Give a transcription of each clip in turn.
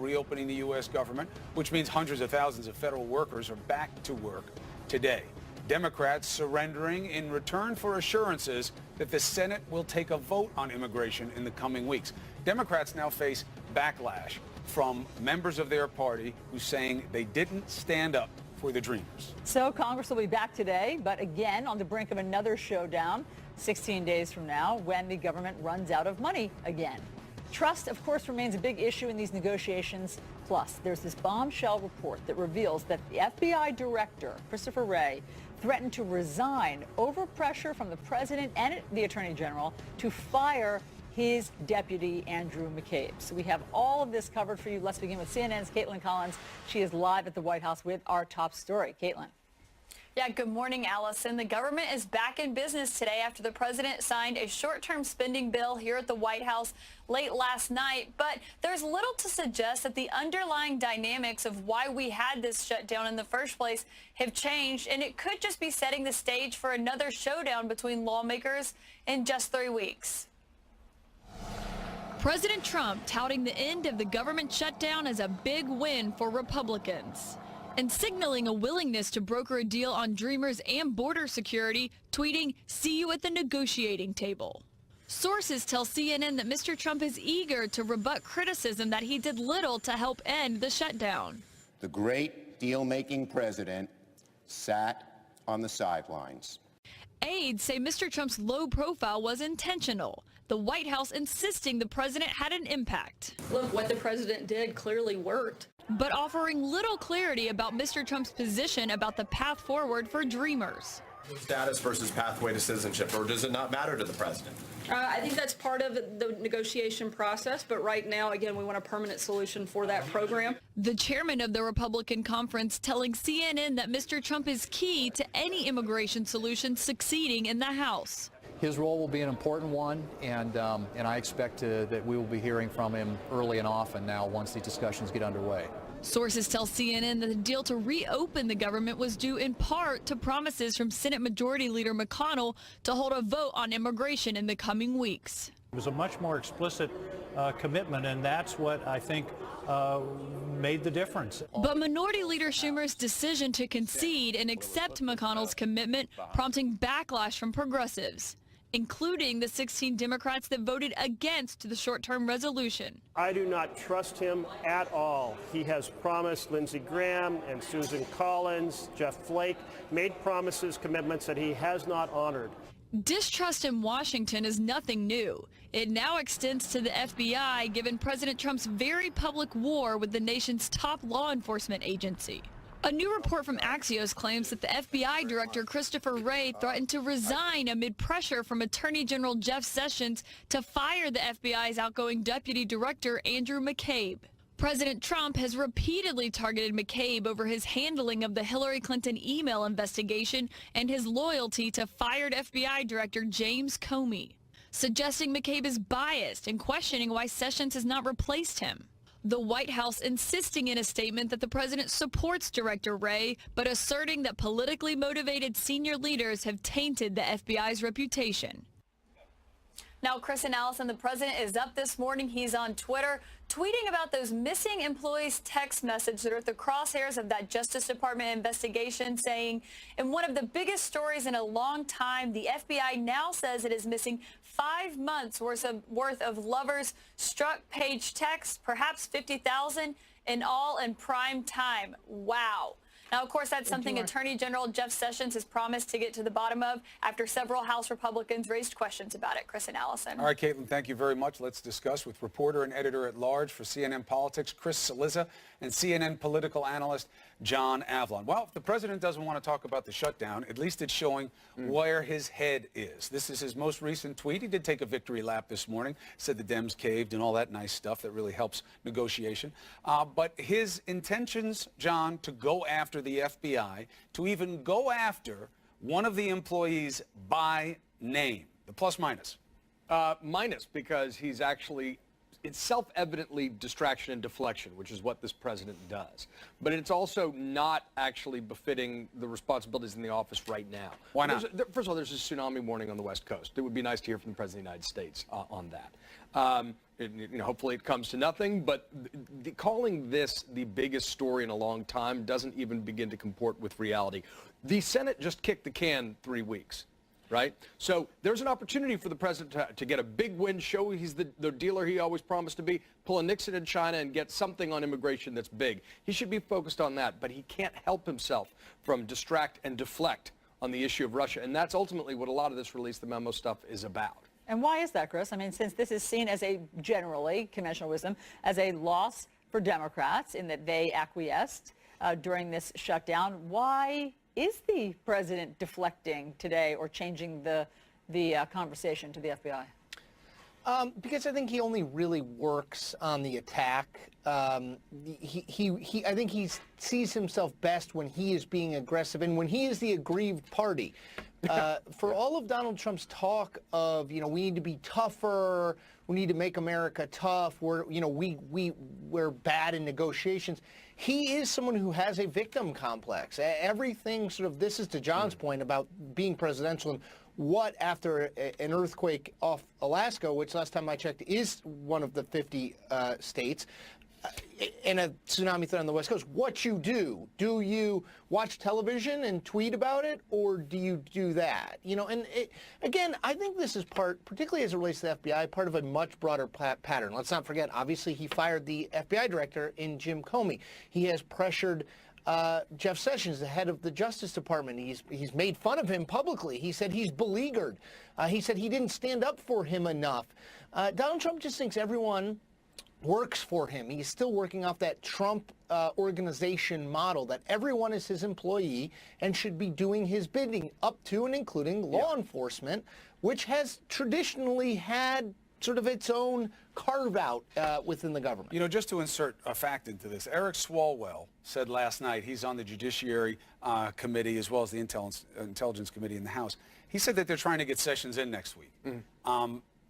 reopening the U.S. government, which means hundreds of thousands of federal workers are back to work today. Democrats surrendering in return for assurances that the Senate will take a vote on immigration in the coming weeks. Democrats now face backlash from members of their party who's saying they didn't stand up for the Dreamers. So Congress will be back today, but again on the brink of another showdown 16 days from now when the government runs out of money again. Trust, of course, remains a big issue in these negotiations. Plus, there's this bombshell report that reveals that the FBI director, Christopher Wray, threatened to resign over pressure from the president and the attorney general to fire his deputy, Andrew McCabe. So we have all of this covered for you. Let's begin with CNN's Caitlin Collins. She is live at the White House with our top story. Caitlin. Yeah, good morning, Allison. The government is back in business today after the president signed a short-term spending bill here at the White House late last night. But there's little to suggest that the underlying dynamics of why we had this shutdown in the first place have changed, and it could just be setting the stage for another showdown between lawmakers in just 3 weeks. President Trump touting the end of the government shutdown as a big win for Republicans and signaling a willingness to broker a deal on Dreamers and border security, tweeting, "See you at the negotiating table." Sources tell CNN that Mr. Trump is eager to rebut criticism that he did little to help end the shutdown. The great deal-making president sat on the sidelines. Aides say Mr. Trump's low profile was intentional, the White House insisting the president had an impact. Look, what the president did clearly worked. But offering little clarity about Mr. Trump's position about the path forward for Dreamers. Status versus pathway to citizenship, or does it not matter to the president? I think that's part of the negotiation process, but right now, again, we want a permanent solution for that program. The chairman of the Republican conference telling CNN that Mr. Trump is key to any immigration solution succeeding in the House. His role will be an important one, and I expect that we will be hearing from him early and often now once these discussions get underway. Sources tell CNN that the deal to reopen the government was due in part to promises from Senate Majority Leader McConnell to hold a vote on immigration in the coming weeks. It was a much more explicit commitment, and that's what I think made the difference. But Minority Leader Schumer's decision to concede and accept McConnell's commitment prompting backlash from progressives, including the 16 Democrats that voted against the short-term resolution. I do not trust him at all. He has promised Lindsey Graham and Susan Collins, Jeff Flake, made promises, commitments that he has not honored. Distrust in Washington is nothing new. It now extends to the FBI, given President Trump's very public war with the nation's top law enforcement agency. A new report from Axios claims that the FBI director Christopher Wray threatened to resign amid pressure from Attorney General Jeff Sessions to fire the FBI's outgoing deputy director Andrew McCabe. President Trump has repeatedly targeted McCabe over his handling of the Hillary Clinton email investigation and his loyalty to fired FBI Director James Comey, suggesting McCabe is biased and questioning why Sessions has not replaced him. The White House insisting in a statement that the president supports Director Wray, but asserting that politically motivated senior leaders have tainted the FBI's reputation. Now, Chris and Allison, the president is up this morning. He's on Twitter tweeting about those missing employees' text messages that are at the crosshairs of that Justice Department investigation, saying, in one of the biggest stories in a long time, the FBI now says it is missing 5 months worth of lovers struck page texts, perhaps 50,000 in all in prime time. Wow. Now, of course, that's something Attorney General Jeff Sessions has promised to get to the bottom of after several House Republicans raised questions about it. Chris and Allison. All right, Caitlin, thank you very much. Let's discuss with reporter and editor-at-large for CNN Politics, Chris Cillizza, and CNN political analyst John Avlon. Well, if the president doesn't want to talk about the shutdown, at least it's showing where his head is. This is his most recent tweet. He did take a victory lap this morning, said the DEMS caved and all that nice stuff that really helps negotiation. But his intentions, John, to go after the FBI, to even go after one of the employees by name, the plus minus. Minus, because he's actually, it's self-evidently distraction and deflection, which is what this president does. But it's also not actually befitting the responsibilities in the office right now. Why not? First of all, there's a tsunami warning on the West Coast. It would be nice to hear from the President of the United States on that. hopefully it comes to nothing, but calling this the biggest story in a long time doesn't even begin to comport with reality. The Senate just kicked the can 3 weeks, right? So there's an opportunity for the president to get a big win, show he's the dealer he always promised to be, pull a Nixon in China and get something on immigration that's big. He should be focused on that, but he can't help himself from distract and deflect on the issue of Russia, and that's ultimately what a lot of this release the memo stuff is about. And why is that, Chris? I mean, since this is seen as generally, conventional wisdom, as a loss for Democrats in that they acquiesced during this shutdown, why is the president deflecting today or changing the conversation to the FBI? Because I think he only really works on the attack. I think he sees himself best when he is being aggressive and when he is the aggrieved party. For all of Donald Trump's talk of, we need to be tougher, we need to make America tough, we're bad in negotiations. He is someone who has a victim complex. Everything this is to John's point about being presidential and what after an earthquake off Alaska, which last time I checked is one of the 50 states, and a tsunami threat on the West Coast, what you do. Do you watch television and tweet about it, or do you do that? Again, I think this is particularly as it relates to the FBI, part of a much broader pattern. Let's not forget, obviously, he fired the FBI director in Jim Comey. He has pressured Jeff Sessions, the head of the Justice Department. He's made fun of him publicly. He said he's beleaguered. He said he didn't stand up for him enough. Donald Trump just thinks everyone works for him. He's still working off that Trump organization model that everyone is his employee and should be doing his bidding, up to and including law enforcement, which has traditionally had sort of its own carve-out within the government. Just to insert a fact into this, Eric Swalwell said last night, he's on the Judiciary Committee as well as the Intelligence Committee in the House. He said that they're trying to get Sessions in next week.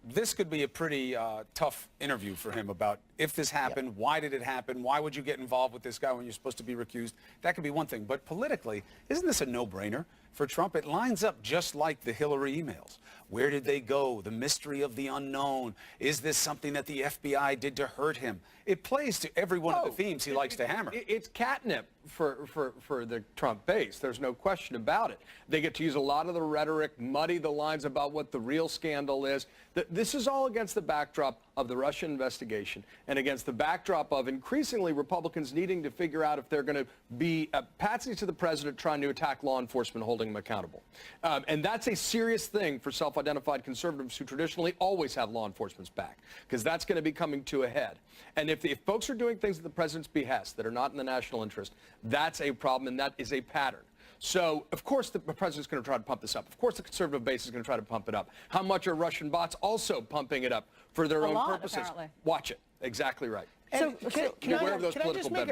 This could be a pretty tough interview for him about if this happened, why did it happen, why would you get involved with this guy when you're supposed to be recused? That could be one thing. But politically, isn't this a no-brainer for Trump? It lines up just like the Hillary emails. Where did they go? The mystery of the unknown. Is this something that the FBI did to hurt him? It plays to every one of the themes he likes to hammer. It's catnip for the Trump base. There's no question about it. They get to use a lot of the rhetoric, muddy the lines about what the real scandal is. This is all against the backdrop of the Russian investigation and against the backdrop of increasingly Republicans needing to figure out if they're going to be patsies to the president trying to attack law enforcement, holding him accountable. And that's a serious thing for self-identified conservatives who traditionally always have law enforcement's back, because that's going to be coming to a head. And if folks are doing things at the president's behest that are not in the national interest, that's a problem, and that is a pattern. So, of course, the president's going to try to pump this up. Of course, the conservative base is going to try to pump it up. How much are Russian bots also pumping it up for their own purposes? Apparently. Watch it. Exactly right. So can I just make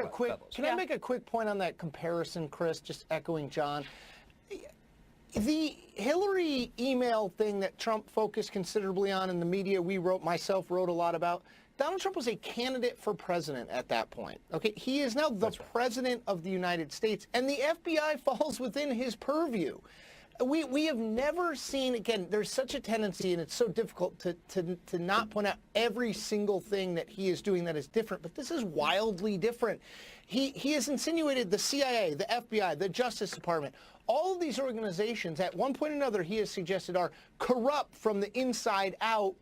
a quick point on that comparison, Chris, just echoing John? The Hillary email thing that Trump focused considerably on in the media, myself wrote a lot about, Donald Trump was a candidate for president at that point. Okay, he is now the president of the United States, and the FBI falls within his purview. We have never seen, again, there's such a tendency, and it's so difficult to not point out every single thing that he is doing that is different, but this is wildly different. He has insinuated the CIA, the FBI, the Justice Department, all of these organizations, at one point or another, he has suggested are corrupt from the inside out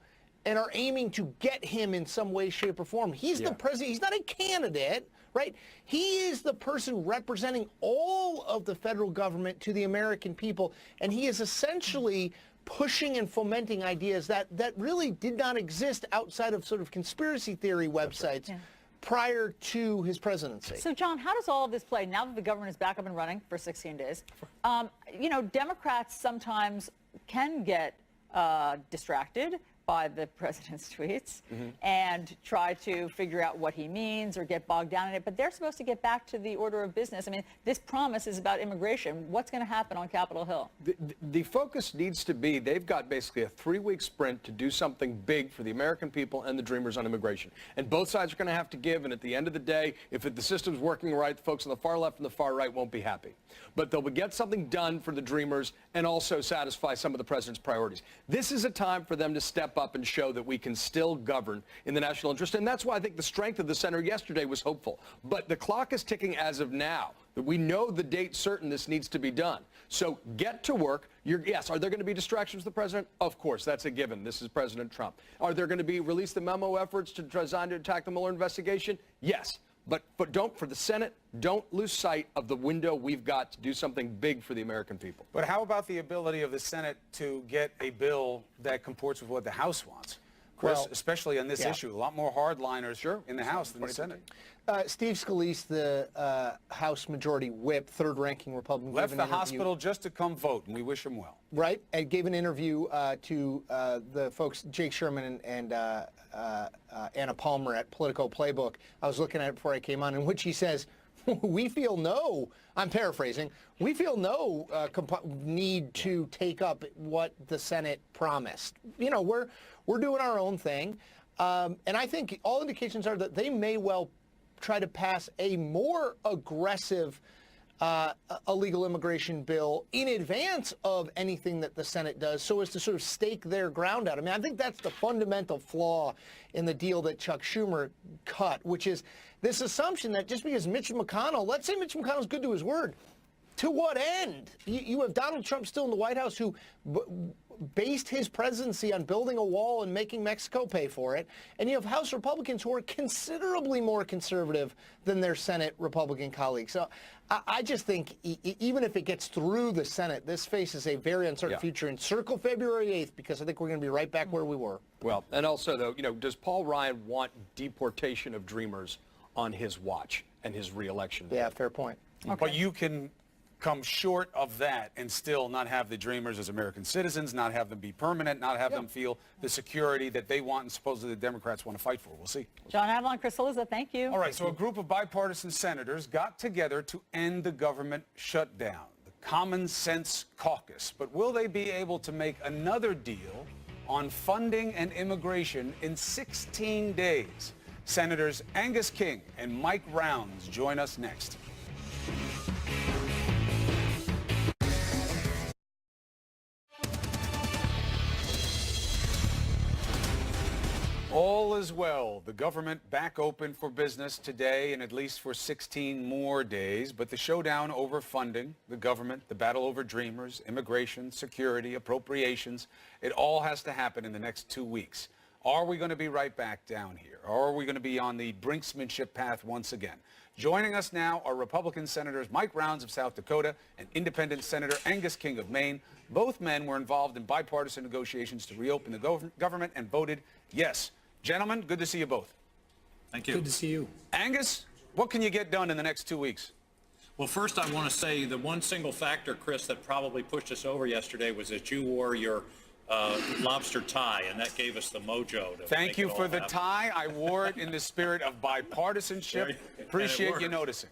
and are aiming to get him in some way, shape, or form. He's the president. He's not a candidate, right? He is the person representing all of the federal government to the American people, and he is essentially pushing and fomenting ideas that really did not exist outside of sort of conspiracy theory websites prior to his presidency. So, John, how does all of this play now that the government is back up and running for 16 days? Democrats sometimes can get distracted by the president's tweets and try to figure out what he means or get bogged down in it. But they're supposed to get back to the order of business. I mean, this promise is about immigration. What's going to happen on Capitol Hill? The focus needs to be, they've got basically a 3-week sprint to do something big for the American people and the dreamers on immigration. And both sides are going to have to give. And at the end of the day, if the system's working right, the folks on the far left and the far right won't be happy. But they'll get something done for the dreamers and also satisfy some of the president's priorities. This is a time for them to step step up and show that we can still govern in the national interest. And that's why I think the strength of the center yesterday was hopeful. But the clock is ticking as of now. We know the date certain this needs to be done. So get to work. Yes, are there going to be distractions with the president? Of course, that's a given. This is President Trump. Are there going to be release the memo efforts to try to attack the Mueller investigation? Yes. But don't, for the Senate, don't lose sight of the window we've got to do something big for the American people. But how about the ability of the Senate to get a bill that comports with what the House wants? Chris, Well, especially on this issue, a lot more hardliners in the House than the Senate. Steve Scalise, the House Majority Whip, third-ranking Republican, Left gave the an interview, hospital just to come vote, and we wish him well. right? And gave an interview to the folks, Jake Sherman and Anna Palmer at Politico Playbook. I was looking at it before I came on, in which he says, we feel no, I'm paraphrasing, we feel no need to take up what the Senate promised. You know, we're doing our own thing. And I think all indications are that they may well try to pass a more aggressive illegal immigration bill in advance of anything that the Senate does, so as to sort of stake their ground out. I mean, I think that's the fundamental flaw in the deal that Chuck Schumer cut, which is this assumption that just because Mitch McConnell, let's say Mitch McConnell's good to his word, to what end? You have Donald Trump still in the White House who based his presidency on building a wall and making Mexico pay for it. And you have House Republicans who are considerably more conservative than their Senate Republican colleagues. So I just think even if it gets through the Senate, this faces a very uncertain future. And circle February 8th, because I think we're going to be right back where we were. Well, and also, though, you know, does Paul Ryan want deportation of Dreamers on his watch and his reelection? Yeah, fair point. Okay. But you can come short of that and still not have the Dreamers as American citizens, not have them be permanent, not have them feel the security that they want and supposedly the Democrats want to fight for. We'll see. John Avlon, Chris Cillizza, thank you. All right, so a group of bipartisan senators got together to end the government shutdown, the Common Sense Caucus. But will they be able to make another deal on funding and immigration in 16 days? Senators Angus King and Mike Rounds join us next. All is well. The government back open for business today and at least for 16 more days. But the showdown over funding, the government, the battle over Dreamers, immigration, security, appropriations, it all has to happen in the next 2 weeks. Are we going to be right back down here? Or are we going to be on the brinksmanship path once again? Joining us now are Republican Senators Mike Rounds of South Dakota and Independent Senator Angus King of Maine. Both men were involved in bipartisan negotiations to reopen the government and voted yes. Gentlemen, good to see you both. Thank you. Good to see you. Angus, what can you get done in the next 2 weeks? Well, first I want to say the one single factor, Chris, that probably pushed us over yesterday was that you wore your lobster tie, and that gave us the mojo. Thank you for the tie. I wore it in the spirit of bipartisanship. Appreciate you noticing.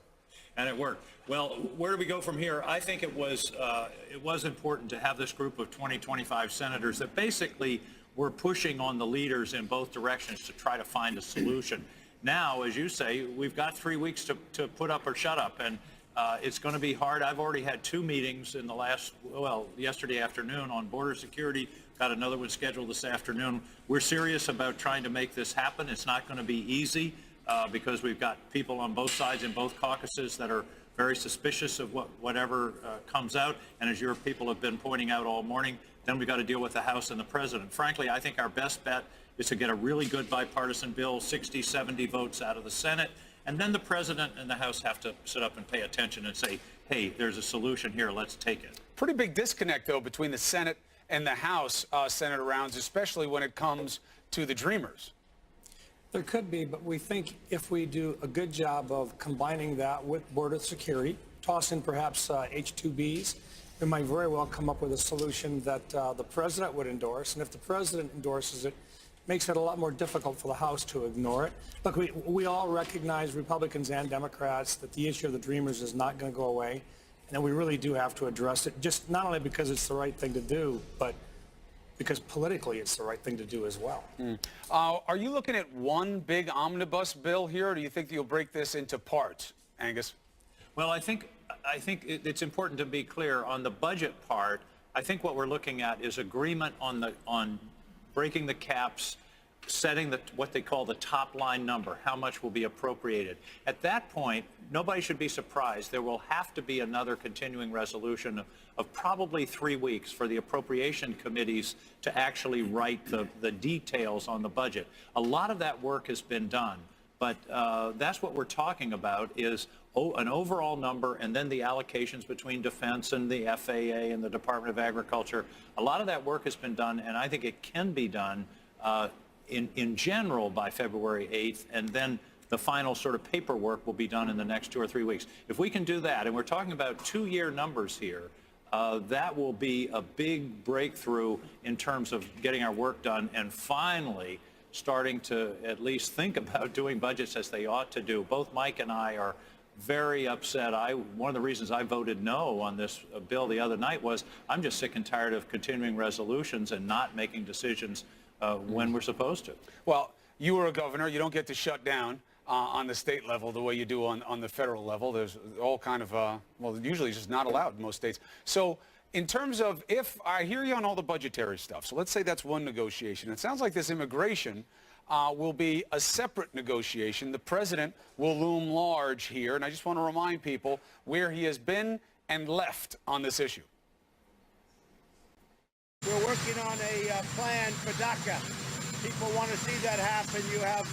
And it worked. Well, where do we go from here? I think it was important to have this group of 25 senators that basically were pushing on the leaders in both directions to try to find a solution. Now, as you say, we've got 3 weeks to put up or shut up, and it's going to be hard. I've already had 2 meetings in the yesterday afternoon on border security, got another one scheduled this afternoon. We're serious about trying to make this happen. It's not going to be easy because we've got people on both sides in both caucuses that are very suspicious of whatever comes out, and as your people have been pointing out all morning, then we've got to deal with the House and the President. Frankly, I think our best bet is to get a really good bipartisan bill, 60, 70 votes out of the Senate, and then the President and the House have to sit up and pay attention and say, hey, there's a solution here, let's take it. Pretty big disconnect, though, between the Senate and the House, Senator Rounds, especially when it comes to the Dreamers. There could be, but we think if we do a good job of combining that with border security, toss in perhaps H-2Bs, we might very well come up with a solution that the President would endorse. And if the President endorses it, makes it a lot more difficult for the House to ignore it. Look, we all recognize, Republicans and Democrats, that the issue of the Dreamers is not going to go away, and that we really do have to address it, just not only because it's the right thing to do, but because politically it's the right thing to do as well. Are you looking at one big omnibus bill here, or do you think that you'll break this into parts, Angus? Well, I think it's important to be clear on the budget part. I think what we're looking at is agreement on breaking the caps, setting what they call the top line number, how much will be appropriated. At that point, nobody should be surprised. There will have to be another continuing resolution of probably 3 weeks for the appropriation committees to actually write the details on the budget. A lot of that work has been done, but that's what we're talking about is an overall number and then the allocations between Defense and the FAA and the Department of Agriculture. A lot of that work has been done, and I think it can be done in general by February 8th, and then the final sort of paperwork will be done in the next 2 or 3 weeks. If we can do that, and we're talking about 2-year numbers here, that will be a big breakthrough in terms of getting our work done and finally starting to at least think about doing budgets as they ought to do. Both Mike and I are very upset. One of the reasons I voted no on this bill the other night was I'm just sick and tired of continuing resolutions and not making decisions when we're supposed to. Well, you were a governor. You don't get to shut down on the state level the way you do on the federal level. There's all kind of, well, usually it's just not allowed in most states. So in terms of, if I hear you on all the budgetary stuff, so let's say that's one negotiation. It sounds like this immigration will be a separate negotiation. The president will loom large here, and I just want to remind people where he has been and left on this issue. We're working on a plan for DACA. People want to see that happen. You have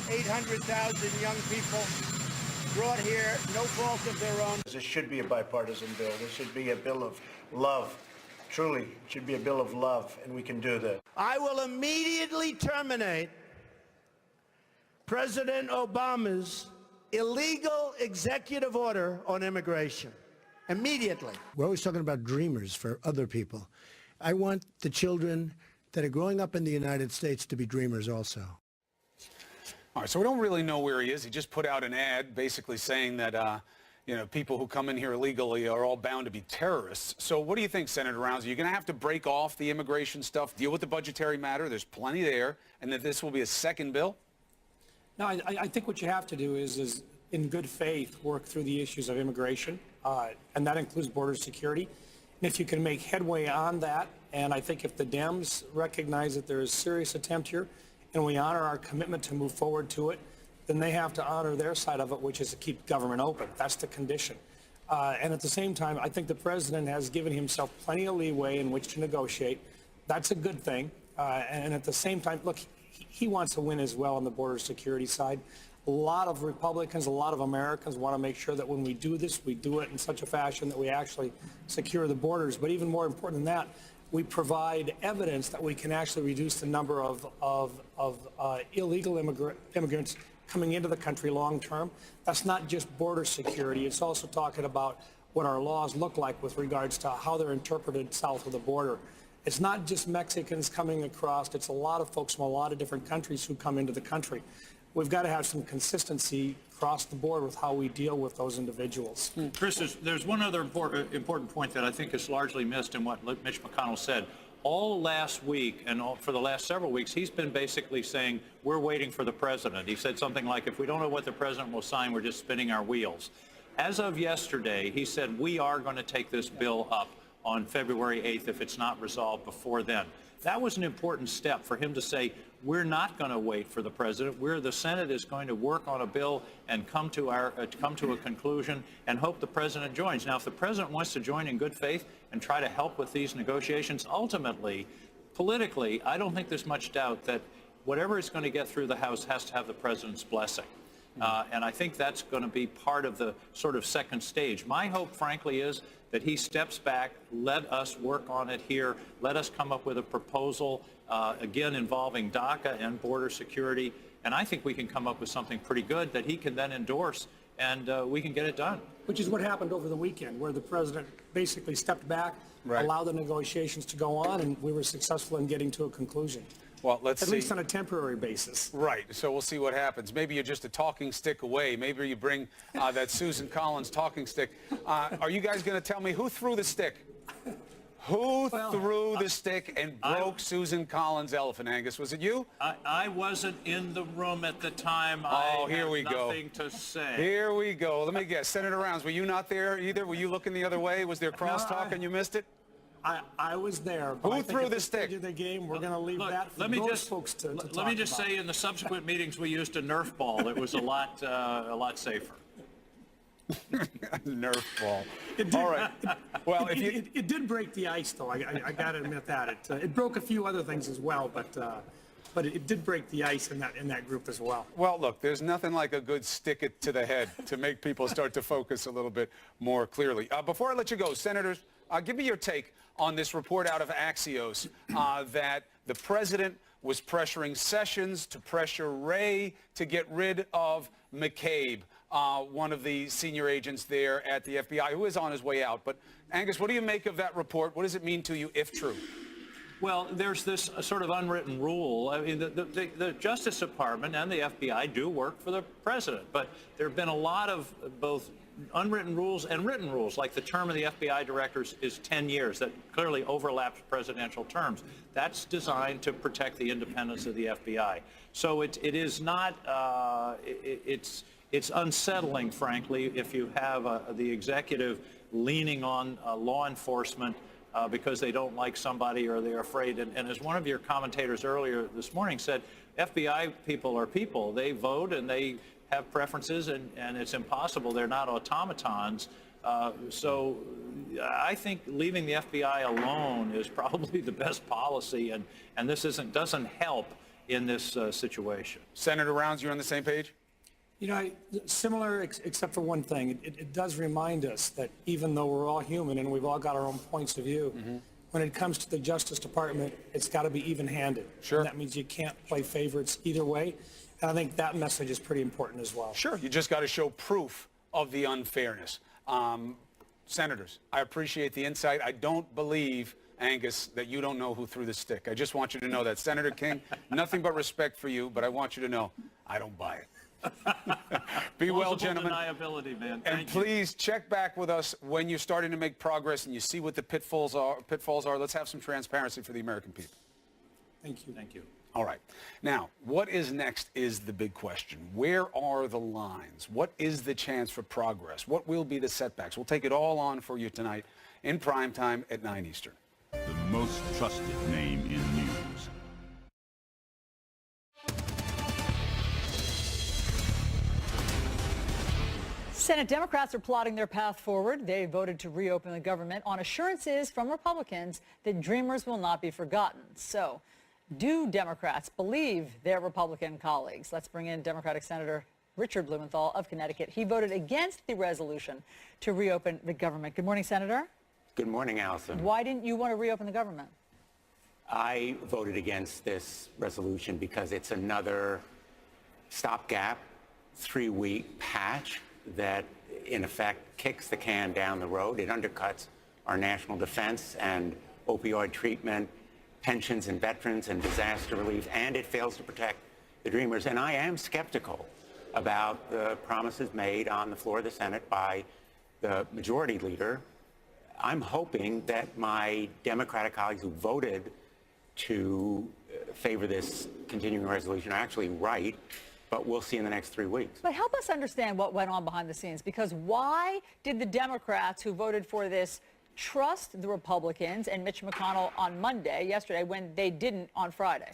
800,000 young people brought here, no fault of their own. This should be a bipartisan bill. This should be a bill of love. Truly, it should be a bill of love, and we can do that. I will immediately terminate President Obama's illegal executive order on immigration. Immediately. We're always talking about dreamers for other people. I want the children that are growing up in the United States to be dreamers also. All right, so we don't really know where he is. He just put out an ad basically saying that, you know, people who come in here illegally are all bound to be terrorists. So what do you think, Senator Rounds? Are you going to have to break off the immigration stuff, deal with the budgetary matter? There's plenty there, and that this will be a second bill? No, I think what you have to do is in good faith, work through the issues of immigration, and that includes border security. And if you can make headway on that, and I think if the DEMS recognize that there is serious attempt here, and we honor our commitment to move forward to it, then they have to honor their side of it, which is to keep government open. That's the condition. And at the same time, I think the president has given himself plenty of leeway in which to negotiate. That's a good thing. And at the same time, look, he wants to win as well on the border security side. A lot of Republicans, a lot of Americans want to make sure that when we do this, we do it in such a fashion that we actually secure the borders. But even more important than that, we provide evidence that we can actually reduce the number of illegal immigrants coming into the country long term. That's not just border security. It's also talking about what our laws look like with regards to how they're interpreted south of the border. It's not just Mexicans coming across. It's a lot of folks from a lot of different countries who come into the country. We've got to have some consistency across the board with how we deal with those individuals. Chris, there's one other important point that I think is largely missed in what Mitch McConnell said. All last week and for the last several weeks, he's been basically saying, we're waiting for the president. He said something like, if we don't know what the president will sign, we're just spinning our wheels. As of yesterday, he said, we are going to take this bill up on February 8th if it's not resolved before then. That was an important step for him to say, we're not going to wait for the president. The Senate is going to work on a bill and come to a conclusion and hope the president joins. Now, if the president wants to join in good faith and try to help with these negotiations, ultimately, politically, I don't think there's much doubt that whatever is going to get through the House has to have the president's blessing. And I think that's going to be part of the sort of second stage. My hope, frankly, is that he steps back, let us work on it here, let us come up with a proposal, again, involving DACA and border security, and I think we can come up with something pretty good that he can then endorse, and we can get it done. Which is what happened over the weekend, where the president basically stepped back, allowed the negotiations to go on, and we were successful in getting to a conclusion. Well, let's see. At least on a temporary basis. Right. So we'll see what happens. Maybe you're just a talking stick away. Maybe you bring that Susan Collins talking stick. Are you guys going to tell me who threw the stick? Who threw the stick and broke Susan Collins' elephant, Angus? Was it you? I wasn't in the room at the time. Oh, here we go. Nothing to say. Here we go. Let me guess. Senator Rounds, were you not there either? Were you looking the other way? Was there crosstalk and you missed it? I was there. Who threw the stick? Stage of the game, we're going to leave that for those folks to talk Let me just about. say, in the subsequent meetings, we used a Nerf ball. It was a lot safer. Nerf ball. It did, All right. Well, if you... it did break the ice, though. I got to admit that. It broke a few other things as well, but it did break the ice in that group as well. Well, look, there's nothing like a good stick it to the head to make people start to focus a little bit more clearly. Before I let you go, Senators, give me your take on this report out of Axios that the president was pressuring Sessions to pressure Wray to get rid of McCabe, one of the senior agents there at the FBI, who is on his way out. But, Angus, what do you make of that report? What does it mean to you, if true? Well, there's this sort of unwritten rule. I mean, the Justice Department and the FBI do work for the president, but there have been a lot of both unwritten rules and written rules, like the term of the FBI directors is 10 years. That clearly overlaps presidential terms. That's designed to protect the independence of the FBI. So it is not, it's unsettling, frankly, if you have the executive leaning on law enforcement because they don't like somebody or they're afraid. And as one of your commentators earlier this morning said, FBI people are people. They vote and they have preferences, and it's impossible. They're not automatons. So I think leaving the FBI alone is probably the best policy, and this doesn't help in this situation. Senator Rounds, you're on the same page? You know, similar except for one thing. It does remind us that even though we're all human and we've all got our own points of view, when it comes to the Justice Department, it's got to be even-handed. Sure. And that means you can't play favorites either way. And I think that message is pretty important as well. Sure. You just got to show proof of the unfairness. Senators, I appreciate the insight. I don't believe, Angus, that you don't know who threw the stick. I just want you to know that. Senator King, nothing but respect for you, but I want you to know I don't buy it. Be well, gentlemen. Deniability, man. And please check back with us when you're starting to make progress and you see what the pitfalls are. Let's have some transparency for the American people. Thank you. Thank you. All right. Now, what is next is the big question. Where are the lines? What is the chance for progress? What will be the setbacks? We'll take it all on for you tonight in prime time at 9 Eastern. The most trusted name in news. Senate Democrats are plotting their path forward. They voted to reopen the government on assurances from Republicans that Dreamers will not be forgotten. So, do Democrats believe their Republican colleagues? Let's bring in Democratic Senator Richard Blumenthal of Connecticut. He voted against the resolution to reopen the government. Good morning, Senator. Good morning, Allison. Why didn't you want to reopen the government? I voted against this resolution because it's another stopgap, 3-week patch that, in effect, kicks the can down the road. It undercuts our national defense and opioid treatment, pensions and veterans and disaster relief, and it fails to protect the Dreamers. And I am skeptical about the promises made on the floor of the Senate by the majority leader. I'm hoping that my Democratic colleagues who voted to favor this continuing resolution are actually right, but we'll see in the next 3 weeks. But help us understand what went on behind the scenes, because why did the Democrats who voted for this trust the Republicans and Mitch McConnell on yesterday, when they didn't on Friday?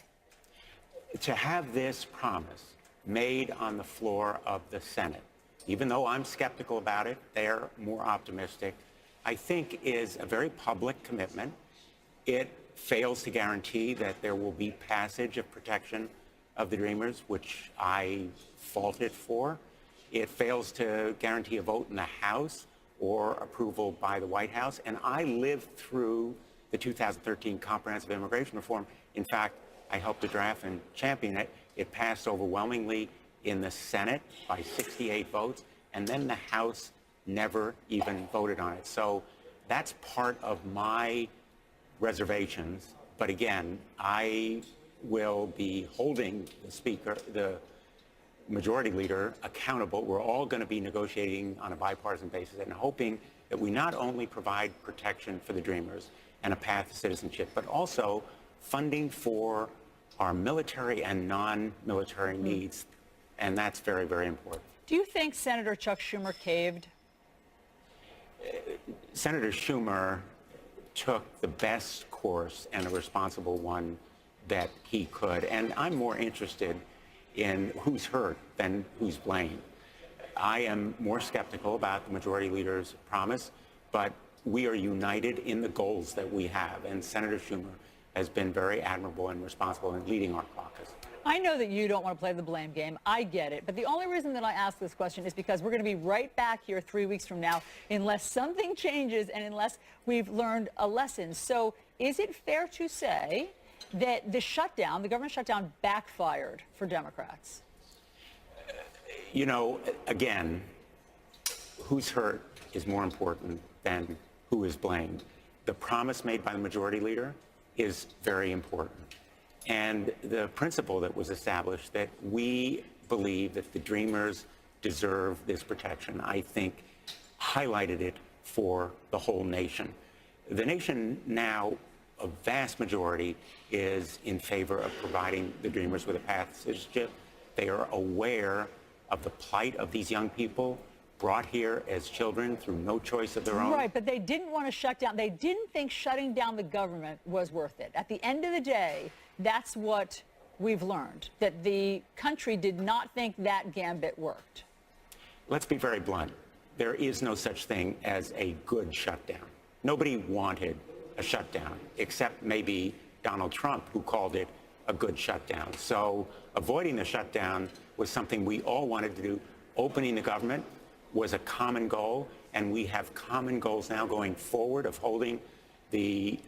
To have this promise made on the floor of the Senate, even though I'm skeptical about it, they're more optimistic, I think is a very public commitment. It fails to guarantee that there will be passage of protection of the Dreamers, which I faulted for. It fails to guarantee a vote in the House or approval by the White House. And I lived through the 2013 Comprehensive Immigration Reform. In fact, I helped to draft and champion it. It passed overwhelmingly in the Senate by 68 votes, and then the House never even voted on it. So that's part of my reservations. But again, I will be holding the Speaker, the Majority Leader, accountable. We're all going to be negotiating on a bipartisan basis and hoping that we not only provide protection for the Dreamers and a path to citizenship, but also funding for our military and non-military needs. And that's very, very important. Do you think Senator Chuck Schumer caved? Senator Schumer took the best course and a responsible one that he could. And I'm more interested in who's hurt than who's blamed. I am more skeptical about the majority leader's promise, but we are united in the goals that we have. And Senator Schumer has been very admirable and responsible in leading our caucus. I know that you don't want to play the blame game. I get it. But the only reason that I ask this question is because we're going to be right back here 3 weeks from now unless something changes and unless we've learned a lesson. So is it fair to say that the shutdown, the government shutdown, backfired for Democrats? You know, again, who's hurt is more important than who is blamed. The promise made by the majority leader is very important. And the principle that was established that we believe that the Dreamers deserve this protection, I think, highlighted it for the whole nation. The nation now, a vast majority, is in favor of providing the Dreamers with a path to citizenship. They are aware of the plight of these young people brought here as children through no choice of their own. Right, but they didn't want to shut down. They didn't think shutting down the government was worth it. At the end of the day, that's what we've learned, that the country did not think that gambit worked. Let's be very blunt. There is no such thing as a good shutdown. Nobody wanted a shutdown, except maybe Donald Trump, who called it a good shutdown. So avoiding the shutdown was something we all wanted to do. Opening the government was a common goal, and we have common goals now going forward of holding the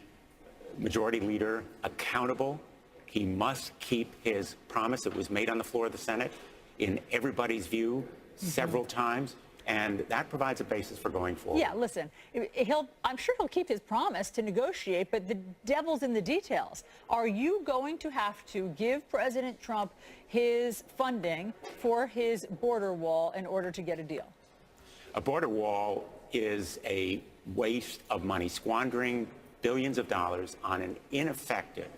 majority leader accountable. He must keep his promise that was made on the floor of the Senate in everybody's view several times, and that provides a basis for going forward. Yeah, listen, I'm sure he'll keep his promise to negotiate, but the devil's in the details. Are you going to have to give President Trump his funding for his border wall in order to get a deal? A border wall is a waste of money, squandering billions of dollars on an ineffective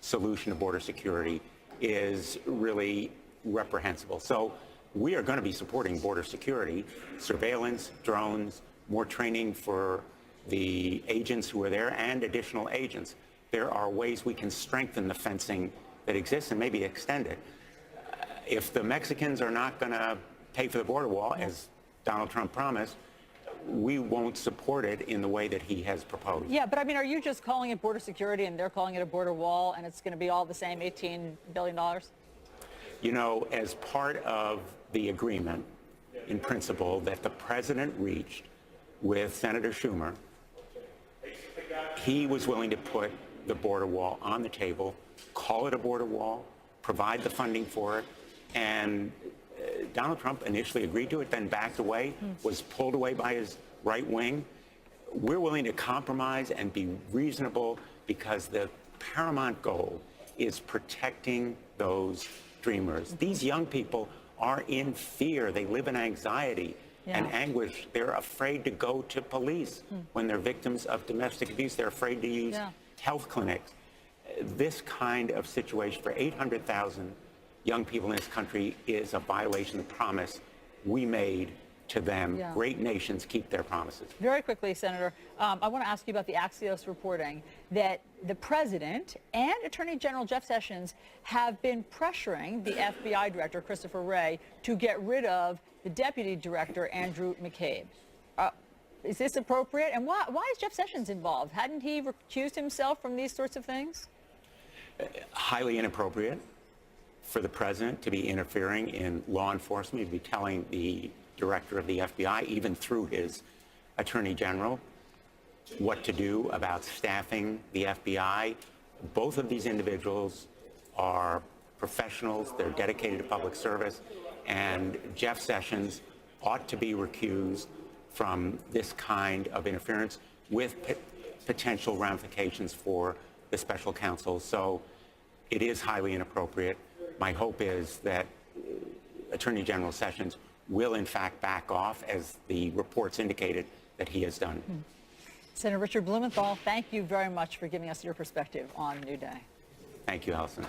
solution to border security is really reprehensible. So we are going to be supporting border security, surveillance, drones, more training for the agents who are there and additional agents. There are ways we can strengthen the fencing that exists and maybe extend it. If the Mexicans are not going to pay for the border wall, as Donald Trump promised, we won't support it in the way that he has proposed. Yeah, but I mean, are you just calling it border security and they're calling it a border wall and it's going to be all the same $18 billion? You know, as part of the agreement in principle that the president reached with Senator Schumer, he was willing to put the border wall on the table, call it a border wall, provide the funding for it, and Donald Trump initially agreed to it, then backed away, was pulled away by his right wing. We're willing to compromise and be reasonable because the paramount goal is protecting those dreamers. These young people are in fear. They live in anxiety and anguish. They're afraid to go to police when they're victims of domestic abuse. They're afraid to use health clinics. This kind of situation for 800,000 young people in this country is a violation of the promise we made to them. Great nations keep their promises. Very quickly, Senator, I want to ask you about the Axios reporting that the president and Attorney General Jeff Sessions have been pressuring the FBI director, Christopher Wray, to get rid of the deputy director, Andrew McCabe. Is this appropriate? And why is Jeff Sessions involved? Hadn't he recused himself from these sorts of things? Highly inappropriate for the president to be interfering in law enforcement, to be telling the director of the FBI, even through his attorney general, what to do about staffing the FBI. Both of these individuals are professionals. They're dedicated to public service. And Jeff Sessions ought to be recused from this kind of interference with potential ramifications for the special counsel. So it is highly inappropriate. My hope is that Attorney General Sessions will, in fact, back off, as the reports indicated that he has done. Senator Richard Blumenthal, thank you very much for giving us your perspective on New Day. Thank you, Allison.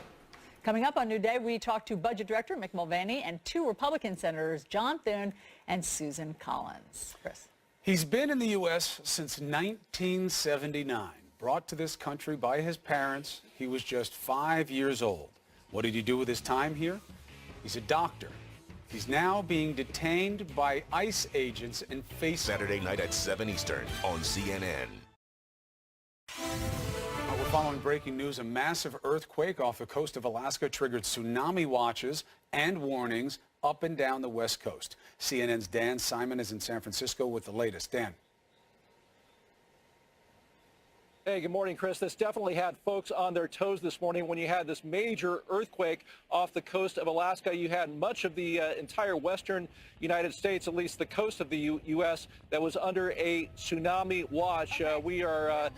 Coming up on New Day, we talk to Budget Director Mick Mulvaney and two Republican senators, John Thune and Susan Collins. Chris. He's been in the U.S. since 1979. brought to this country by his parents. He was just 5 years old. What did he do with his time here? He's a doctor. He's now being detained by ICE agents and facing... Saturday night at 7 Eastern on CNN. We're following breaking news. A massive earthquake off the coast of Alaska triggered tsunami watches and warnings up and down the West Coast. CNN's Dan Simon is in San Francisco with the latest. Dan. Hey, good morning, Chris. This definitely had folks on their toes this morning when you had this major earthquake off the coast of Alaska. You had much of the entire western United States, at least the coast of the U.S., that was under a tsunami watch. We are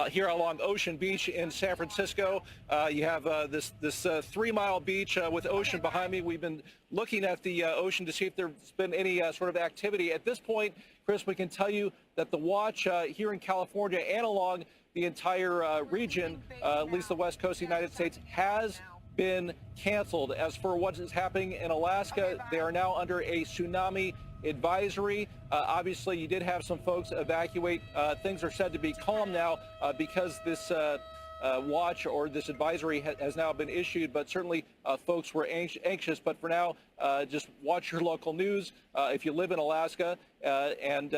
here along Ocean Beach in San Francisco. You have this 3-mile beach with ocean behind me. We've been looking at the ocean to see if there's been any sort of activity. At this point, Chris, we can tell you that the watch here in California and along the entire region, at least the west coast of the United States, has been canceled. As for what is happening in Alaska, they are now under a tsunami advisory. Obviously, you did have some folks evacuate. Things are said to be calm now because this watch or this advisory has now been issued, but certainly folks were anxious. But for now, just watch your local news if you live in Alaska, and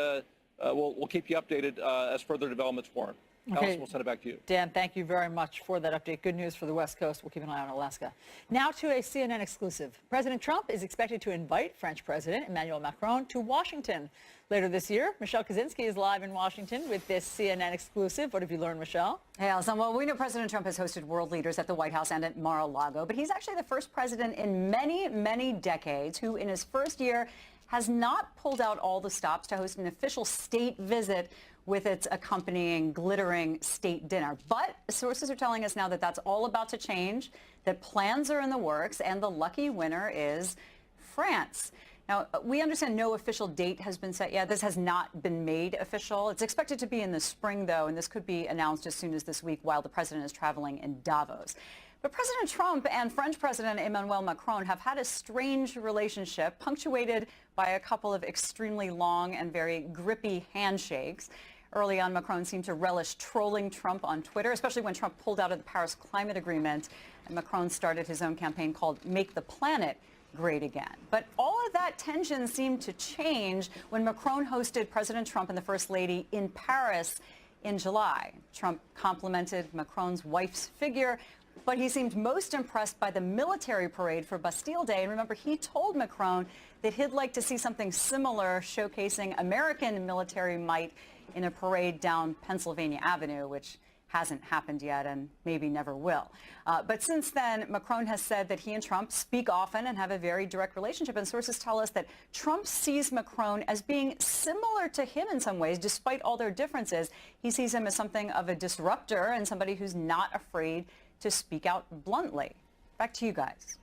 we'll keep you updated as further developments warrant. Okay. Allison, we'll send it back to you. Dan, thank you very much for that update. Good news for the West Coast. We'll keep an eye on Alaska. Now to a CNN exclusive. President Trump is expected to invite French President Emmanuel Macron to Washington later this year. Michelle Kaczynski is live in Washington with this CNN exclusive. What have you learned, Michelle? Hey, Alison. Well, we know President Trump has hosted world leaders at the White House and at Mar-a-Lago, but he's actually the first president in many, many decades who, in his first year, has not pulled out all the stops to host an official state visit with its accompanying glittering state dinner. But sources are telling us now that that's all about to change, that plans are in the works, and the lucky winner is France. Now, we understand no official date has been set yet. This has not been made official. It's expected to be in the spring, though, and this could be announced as soon as this week while the president is traveling in Davos. But President Trump and French President Emmanuel Macron have had a strange relationship, punctuated by a couple of extremely long and very grippy handshakes. Early on, Macron seemed to relish trolling Trump on Twitter, especially when Trump pulled out of the Paris Climate Agreement, and Macron started his own campaign called Make the Planet Great Again. But all of that tension seemed to change when Macron hosted President Trump and the First Lady in Paris in July. Trump complimented Macron's wife's figure, but he seemed most impressed by the military parade for Bastille Day. And remember, he told Macron that he'd like to see something similar showcasing American military might in a parade down Pennsylvania Avenue, which hasn't happened yet and maybe never will. But since then, Macron has said that he and Trump speak often and have a very direct relationship. And sources tell us that Trump sees Macron as being similar to him in some ways, despite all their differences. He sees him as something of a disruptor and somebody who's not afraid to speak out bluntly. Back to you guys.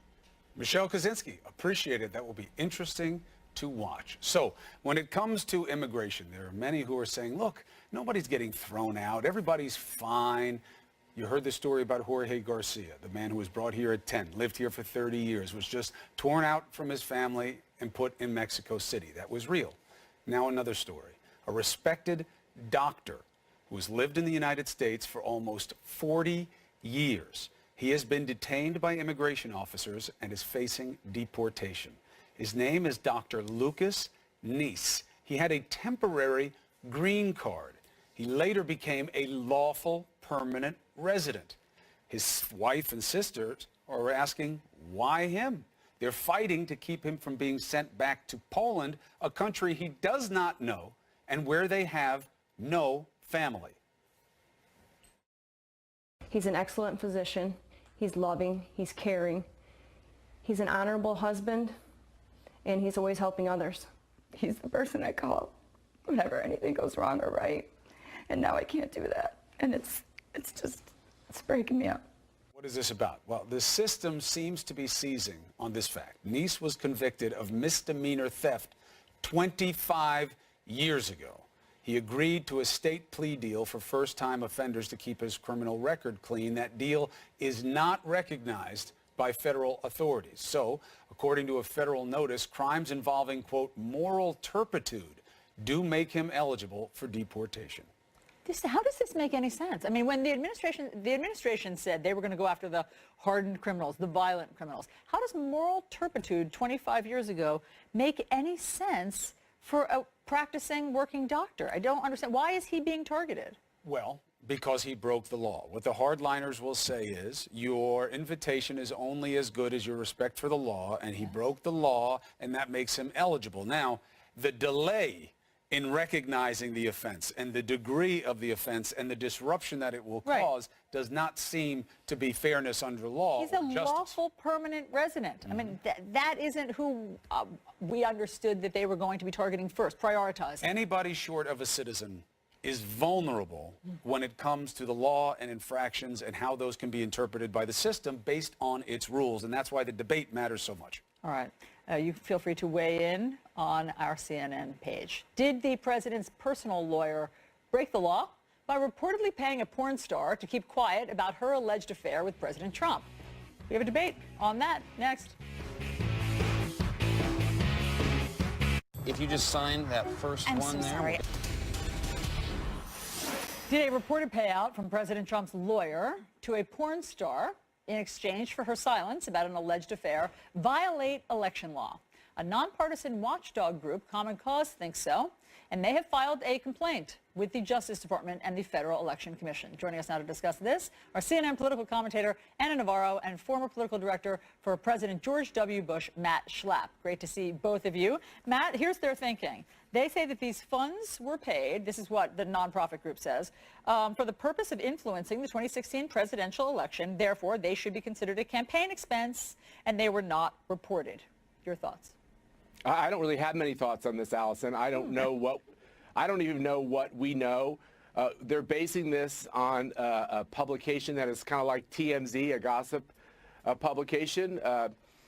Michelle Kaczynski, appreciate it. That will be interesting to watch. So when it comes to immigration, there are many who are saying, look, nobody's getting thrown out. Everybody's fine. You heard the story about Jorge Garcia, the man who was brought here at 10, lived here for 30 years, was just torn out from his family and put in Mexico City. That was real. Now another story. A respected doctor who has lived in the United States for almost 40 years. He has been detained by immigration officers and is facing deportation. His name is Dr. Lucas Nice. He had a temporary green card. He later became a lawful permanent resident. His wife and sisters are asking, why him? They're fighting to keep him from being sent back to Poland, a country he does not know and where they have no family. He's an excellent physician. He's loving. He's caring. He's an honorable husband, and he's always helping others. He's the person I call whenever anything goes wrong or right, and now I can't do that, and it's breaking me up. What is this about? Well, the system seems to be seizing on this fact. Nice was convicted of misdemeanor theft 25 years ago. He agreed to a state plea deal for first-time offenders to keep his criminal record clean. That deal is not recognized by federal authorities. So, according to a federal notice, crimes involving, quote, moral turpitude do make him eligible for deportation. How does this make any sense? I mean, when the administration said they were going to go after the hardened criminals, the violent criminals, how does moral turpitude 25 years ago make any sense for a practicing working doctor? I don't understand. Why is he being targeted? Well, because he broke the law. What the hardliners will say is your invitation is only as good as your respect for the law, and he broke the law, and that makes him eligible. Now, the delay in recognizing the offense and the degree of the offense and the disruption that it will cause does not seem to be fairness under law. He's a lawful permanent resident. I mean, that isn't who we understood that they were going to be targeting first, prioritizing. Anybody short of a citizen is vulnerable when it comes to the law and infractions and how those can be interpreted by the system based on its rules. And that's why the debate matters so much. All right. You feel free to weigh in on our CNN page. Did the president's personal lawyer break the law by reportedly paying a porn star to keep quiet about her alleged affair with President Trump? We have a debate on that next. If you just sign that first one there. Sorry. Did a reported payout from President Trump's lawyer to a porn star in exchange for her silence about an alleged affair violate election law? A nonpartisan watchdog group, Common Cause, thinks so, and they have filed a complaint with the Justice Department and the Federal Election Commission. Joining us now to discuss this, our CNN political commentator, Anna Navarro, and former political director for President George W. Bush, Matt Schlapp. Great to see both of you. Matt, here's their thinking. They say that these funds were paid, this is what the nonprofit group says, for the purpose of influencing the 2016 presidential election. Therefore, they should be considered a campaign expense, and they were not reported. Your thoughts? I don't really have many thoughts on this, Allison. I don't know I don't even know what we know. They're basing this on a publication that is kind of like TMZ, a gossip publication.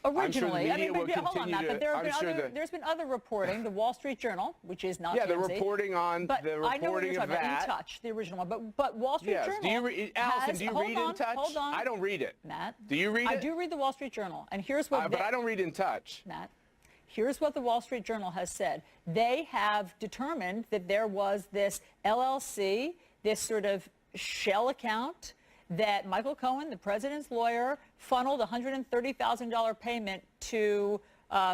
Originally, hold on, Matt, but there's been other reporting. The Wall Street Journal, which is not TMZ. The reporting on but the I know what reporting you're of talking about, that. In Touch, the original one. But Wall Street Journal. Allison, do you read In Touch? Hold on. I don't read it. Matt. Do you read it? I do read the Wall Street Journal, and here's what. But I don't read In Touch. Matt. Here's what the Wall Street Journal has said. They have determined that there was this LLC, this sort of shell account that Michael Cohen, the president's lawyer, funneled $130,000 payment to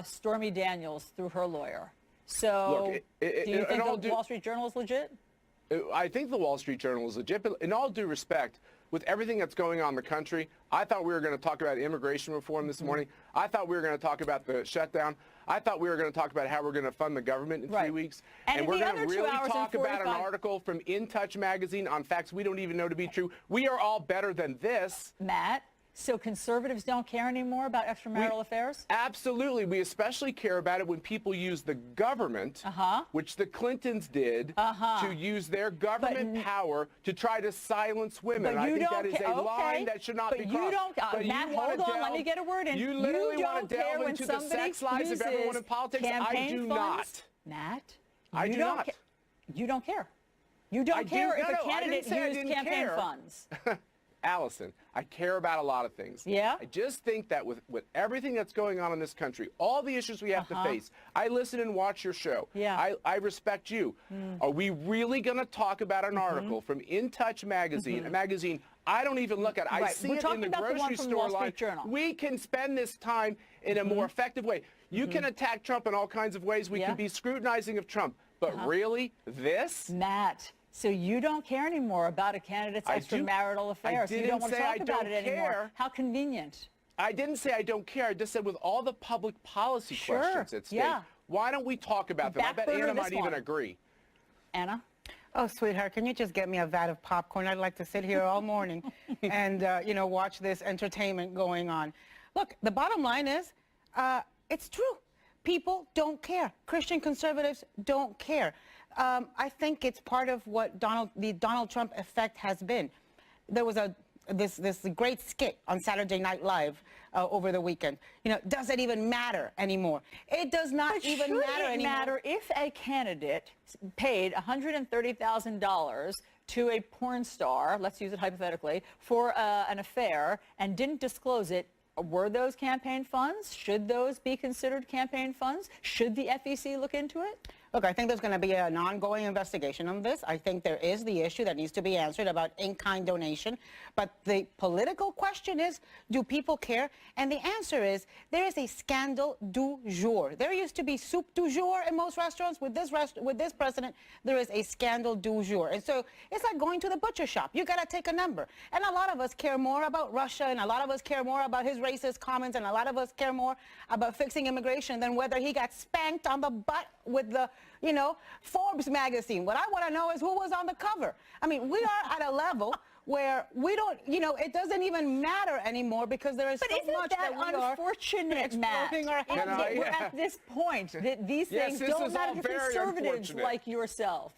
Stormy Daniels through her lawyer. So do you think the Wall Street Journal is legit? I think the Wall Street Journal is legit, but in all due respect, with everything that's going on in the country, I thought we were going to talk about immigration reform this morning. I thought we were going to talk about the shutdown. I thought we were going to talk about how we're going to fund the government in 3 weeks. And we're going to really talk about an article from In Touch magazine on facts we don't even know to be true. We are all better than this. Matt, so conservatives don't care anymore about extramarital affairs? Absolutely. We especially care about it when people use the government, which the Clintons did, to use their government power to try to silence women. I think that is a line that should not be crossed. Matt, hold on. Let me get a word in. You literally want to delve into the sex lives of everyone in politics? I do not. Matt, I do not. You don't care. You don't care if a candidate used campaign funds. Allison, I care about a lot of things. Yeah? I just think that with everything that's going on in this country, all the issues we have to face, I listen and watch your show. Yeah. I respect you. Are we really going to talk about an article from In Touch magazine, a magazine I don't even look at? I see it in the grocery store line. We can spend this time in a more effective way. You can attack Trump in all kinds of ways. We can be scrutinizing of Trump. But really, this? Matt. So you don't care anymore about a candidate's extramarital affairs. You don't want to talk about it anymore. How convenient. I didn't say I don't care. I just said with all the public policy questions at stake, why don't we talk about them? I bet Anna might even agree. Anna? Oh, sweetheart, can you just get me a vat of popcorn? I'd like to sit here all morning and, watch this entertainment going on. Look, the bottom line is, it's true. People don't care. Christian conservatives don't care. I think it's part of what the Donald Trump effect has been. There was this great skit on Saturday Night Live over the weekend. Does it even matter anymore? It does not even matter anymore. Should it matter if a candidate paid $130,000 to a porn star, let's use it hypothetically, for an affair and didn't disclose it? Were those campaign funds? Should those be considered campaign funds? Should the FEC look into it? Look, I think there's going to be an ongoing investigation on this. I think there is the issue that needs to be answered about in-kind donation. But the political question is, do people care? And the answer is, there is a scandal du jour. There used to be soup du jour in most restaurants. With this president, there is a scandal du jour. And so it's like going to the butcher shop. You got to take a number. And a lot of us care more about Russia, and a lot of us care more about his racist comments, and a lot of us care more about fixing immigration than whether he got spanked on the butt with the, Forbes magazine. What I want to know is who was on the cover. I mean, we are at a level where we don't, it doesn't even matter anymore because there is so much that we are unfortunate, Matt? We're at this point that these things don't matter to conservatives like yourself.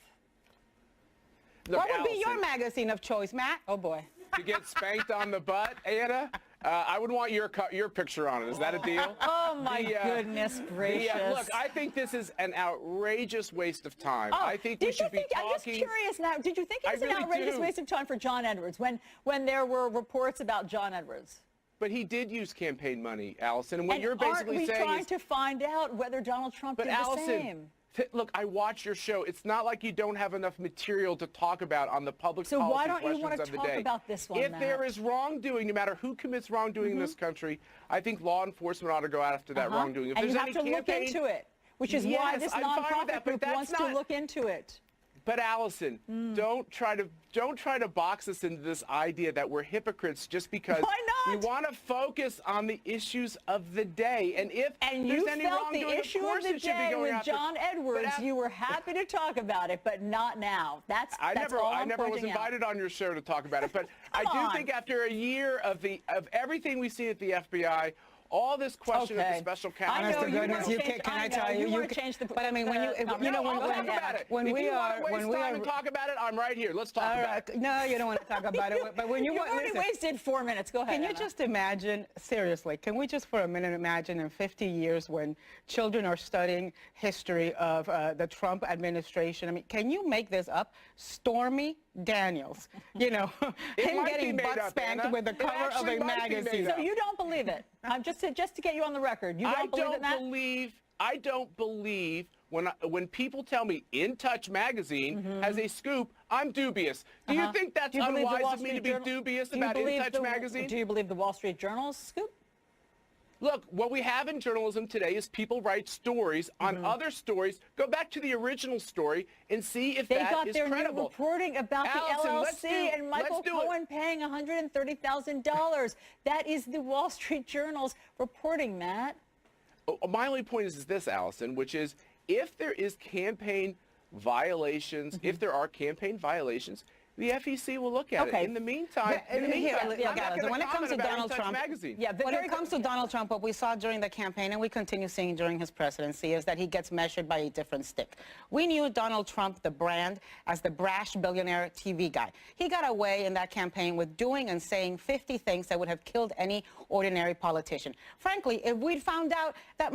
Look, what would be your magazine of choice, Matt? Oh, boy. To get spanked on the butt, Anna? I would want your picture on it. Is that a deal? Oh, my goodness gracious. Look, I think this is an outrageous waste of time. I think we should be talking... I'm just curious now, did you think it was an outrageous waste of time for John Edwards when there were reports about John Edwards? But he did use campaign money, Allison. And what you're basically saying is... aren't we trying to find out whether Donald Trump did the same? Look, I watch your show. It's not like you don't have enough material to talk about on the public policy questions of the day. So why don't you want to talk about this one, If Matt? there is wrongdoing, no matter who commits wrongdoing in this country, I think law enforcement ought to go after that wrongdoing. If and there's you have to look into it, which is why this nonprofit group wants to look into it. But Allison, don't try to box us into this idea that we're hypocrites just because we want to focus on the issues of the day. And if there's any wrongdoing, the issue of the day with John Edwards, you were happy to talk about it, but not now. I never was invited on your show to talk about it. But I do think after a year of everything we see at the FBI, all this question of the special counsel. Honest to goodness, can I tell you? You want to change the. But I mean, when we are talk about it, I'm right here. Let's talk about it. No, you don't want to talk about it. But when you've already wasted 4 minutes. Go ahead. Can you just imagine? Seriously, can we just for a minute imagine in 50 years when children are studying history of the Trump administration? I mean, can you make this up? Stormy Daniels, him getting butt spanked with the cover of a magazine. So you don't believe it? Just to get you on the record, you don't believe it, Matt? I don't believe when people tell me In Touch magazine has a scoop, I'm dubious. Do you think that's unwise of me to be dubious about In Touch magazine? Do you believe the Wall Street Journal's scoop? Look, what we have in journalism today is people write stories on other stories. Go back to the original story and see if that is credible. They got their new reporting about the LLC and Michael Cohen paying $130,000. That is the Wall Street Journal's reporting, Matt. My only point is this, Allison, which is if there is campaign violations, if there are campaign violations, the FEC will look at it. In the meantime, when it comes to Donald Trump, when it comes to Donald Trump, what we saw during the campaign and we continue seeing during his presidency is that he gets measured by a different stick. We knew Donald Trump, the brand, as the brash billionaire TV guy. He got away in that campaign with doing and saying 50 things that would have killed any ordinary politician. Frankly, if we'd found out that